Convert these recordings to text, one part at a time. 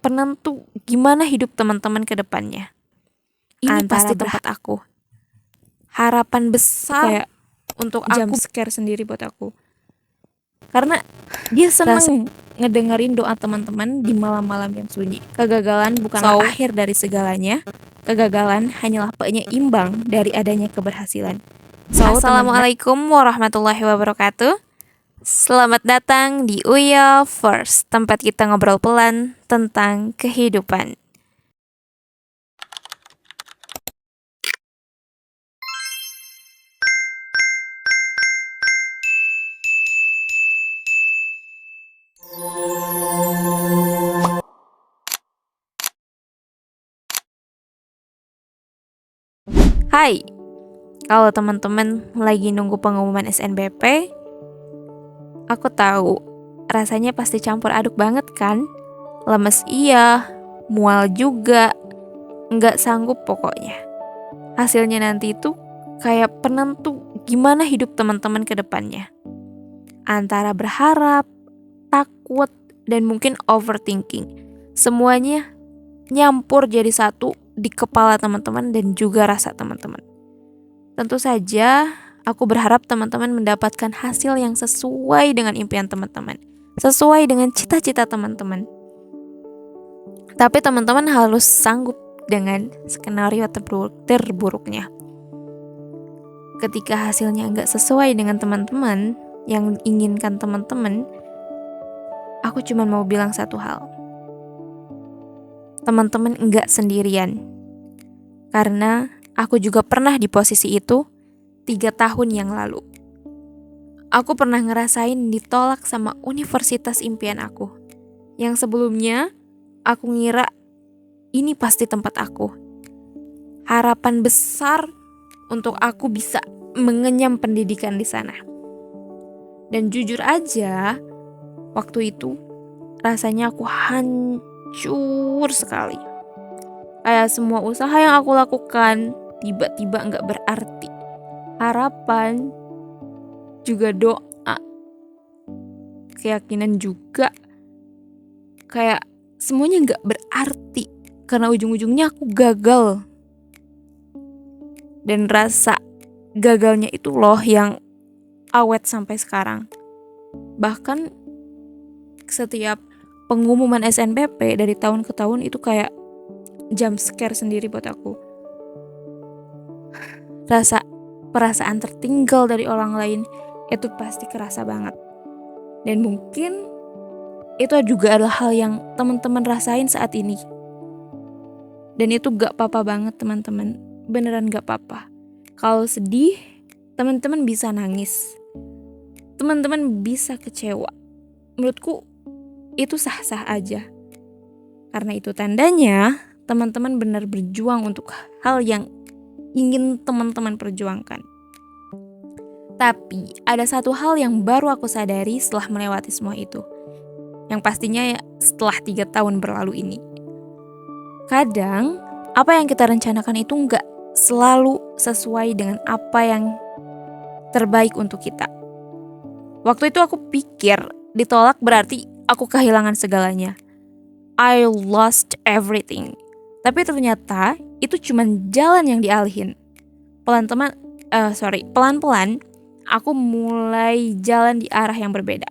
penentu gimana hidup teman-teman ke depannya. Ini pasti tempat aku. Harapan besar kayak untuk jump scare sendiri buat aku. Karena dia seneng ngedengerin doa teman-teman di malam-malam yang sunyi. Kegagalan bukanlah akhir dari segalanya. Kegagalan hanyalah penyeimbang dari adanya keberhasilan. Assalamualaikum warahmatullahi wabarakatuh. Selamat datang di Uya First, tempat kita ngobrol pelan tentang kehidupan. Hai, kalau teman-teman lagi nunggu pengumuman SNBP, aku tahu rasanya pasti campur aduk banget kan? Lemes iya, mual juga, nggak sanggup pokoknya. Hasilnya nanti itu kayak penentu gimana hidup teman-teman ke depannya. Antara berharap, takut, dan mungkin overthinking. Semuanya nyampur jadi satu di kepala teman-teman dan juga rasa teman-teman. Tentu saja, aku berharap teman-teman mendapatkan hasil yang sesuai dengan impian teman-teman, sesuai dengan cita-cita teman-teman. Tapi teman-teman harus sanggup dengan skenario terburuknya. Ketika hasilnya nggak sesuai dengan teman-teman yang inginkan teman-teman, aku cuma mau bilang satu hal. Teman-teman nggak sendirian. Karena aku juga pernah di posisi itu 3 tahun yang lalu. Aku pernah ngerasain ditolak sama universitas impian aku. Yang sebelumnya aku ngira ini pasti tempat aku. Harapan besar untuk aku bisa mengenyam pendidikan di sana. Dan jujur aja, waktu itu rasanya aku hancur sekali. Kayak semua usaha yang aku lakukan tiba-tiba gak berarti. Harapan, juga doa, keyakinan juga, kayak semuanya gak berarti. Karena ujung-ujungnya aku gagal. Dan rasa gagalnya itu loh yang awet sampai sekarang. Bahkan setiap pengumuman SNBP dari tahun ke tahun itu kayak jump scare sendiri buat aku. Perasaan tertinggal dari orang lain itu pasti kerasa banget. Dan mungkin itu juga adalah hal yang teman-teman rasain saat ini. Dan itu gak apa-apa banget teman-teman. Beneran gak apa-apa. Kalau sedih, teman-teman bisa nangis. Teman-teman bisa kecewa. Menurutku itu sah-sah aja. Karena itu tandanya teman-teman benar berjuang untuk hal yang ingin teman-teman perjuangkan. Tapi ada satu hal yang baru aku sadari setelah melewati semua itu. Yang pastinya setelah 3 tahun berlalu ini. Kadang apa yang kita rencanakan itu gak selalu sesuai dengan apa yang terbaik untuk kita. Waktu itu aku pikir ditolak berarti aku kehilangan segalanya. I lost everything. Tapi ternyata itu cuma jalan yang dialihin. Pelan-pelan aku mulai jalan di arah yang berbeda.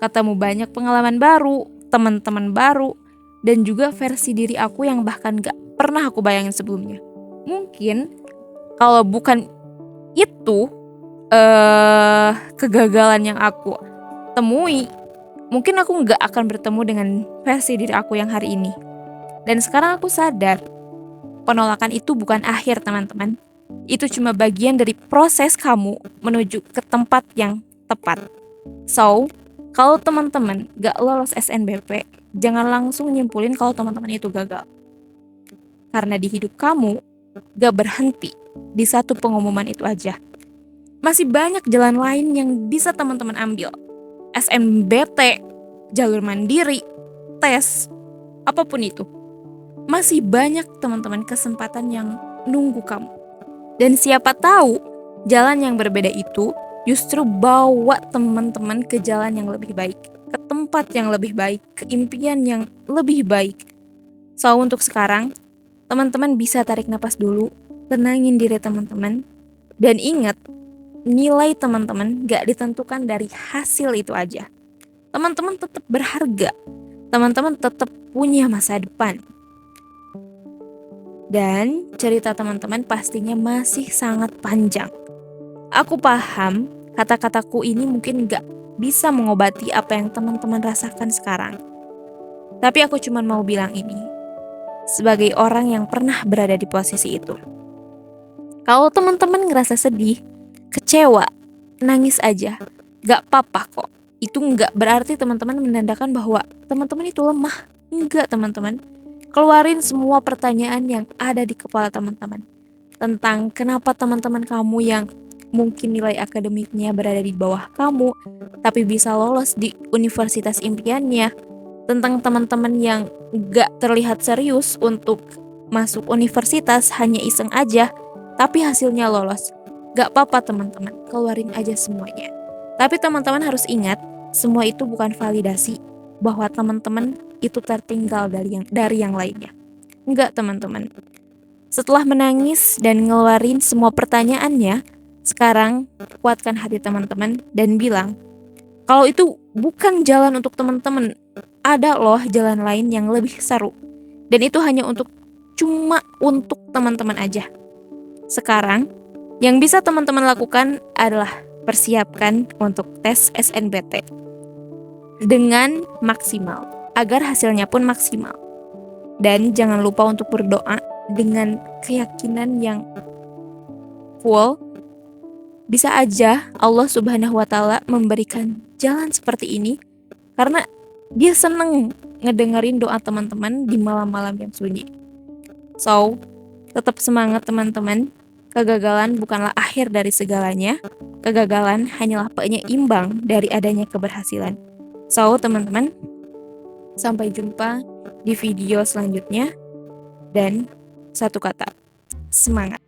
Ketemu banyak pengalaman baru, teman-teman baru, dan juga versi diri aku yang bahkan gak pernah aku bayangin sebelumnya. Mungkin kalau bukan itu kegagalan yang aku temui, mungkin aku gak akan bertemu dengan versi diri aku yang hari ini. Dan sekarang aku sadar, penolakan itu bukan akhir teman-teman. Itu cuma bagian dari proses kamu menuju ke tempat yang tepat. So, kalau teman-teman gak lolos SNBP, jangan langsung nyimpulin kalau teman-teman itu gagal. Karena di hidup kamu gak berhenti di satu pengumuman itu aja. Masih banyak jalan lain yang bisa teman-teman ambil. SNBT, jalur mandiri, tes, apapun itu. Masih banyak teman-teman kesempatan yang nunggu kamu. Dan siapa tahu jalan yang berbeda itu justru bawa teman-teman ke jalan yang lebih baik, ke tempat yang lebih baik, ke impian yang lebih baik. So, untuk sekarang, teman-teman bisa tarik napas dulu, tenangin diri teman-teman, dan ingat, nilai teman-teman gak ditentukan dari hasil itu aja. Teman-teman tetap berharga, teman-teman tetap punya masa depan. Dan cerita teman-teman pastinya masih sangat panjang. Aku paham kata-kataku ini mungkin gak bisa mengobati apa yang teman-teman rasakan sekarang. Tapi aku cuma mau bilang ini, sebagai orang yang pernah berada di posisi itu. Kalau teman-teman ngerasa sedih, kecewa, nangis aja, gak apa-apa kok. Itu gak berarti teman-teman menandakan bahwa teman-teman itu lemah. Enggak teman-teman. Keluarin semua pertanyaan yang ada di kepala teman-teman. Tentang kenapa teman-teman kamu yang mungkin nilai akademiknya berada di bawah kamu, tapi bisa lolos di universitas impiannya. Tentang teman-teman yang gak terlihat serius untuk masuk universitas, hanya iseng aja, tapi hasilnya lolos. Gak apa-apa teman-teman, keluarin aja semuanya. Tapi teman-teman harus ingat, semua itu bukan validasi bahwa teman-teman itu tertinggal dari yang lainnya. Enggak teman-teman. Setelah menangis dan ngeluarin semua pertanyaannya, sekarang kuatkan hati teman-teman dan bilang, kalau itu bukan jalan untuk teman-teman, ada loh jalan lain yang lebih seru. Dan itu hanya cuma untuk teman-teman aja. Sekarang, yang bisa teman-teman lakukan adalah persiapkan untuk tes SNBT dengan maksimal, agar hasilnya pun maksimal. Dan jangan lupa untuk berdoa dengan keyakinan yang full. Bisa aja Allah Subhanahu wa Ta'ala memberikan jalan seperti ini karena Dia seneng ngedengerin doa teman-teman di malam-malam yang sunyi. So, tetap semangat teman-teman. Kegagalan bukanlah akhir dari segalanya. Kegagalan hanyalah penyeimbang dari adanya keberhasilan. So, teman-teman, sampai jumpa di video selanjutnya. Dan satu kata, semangat.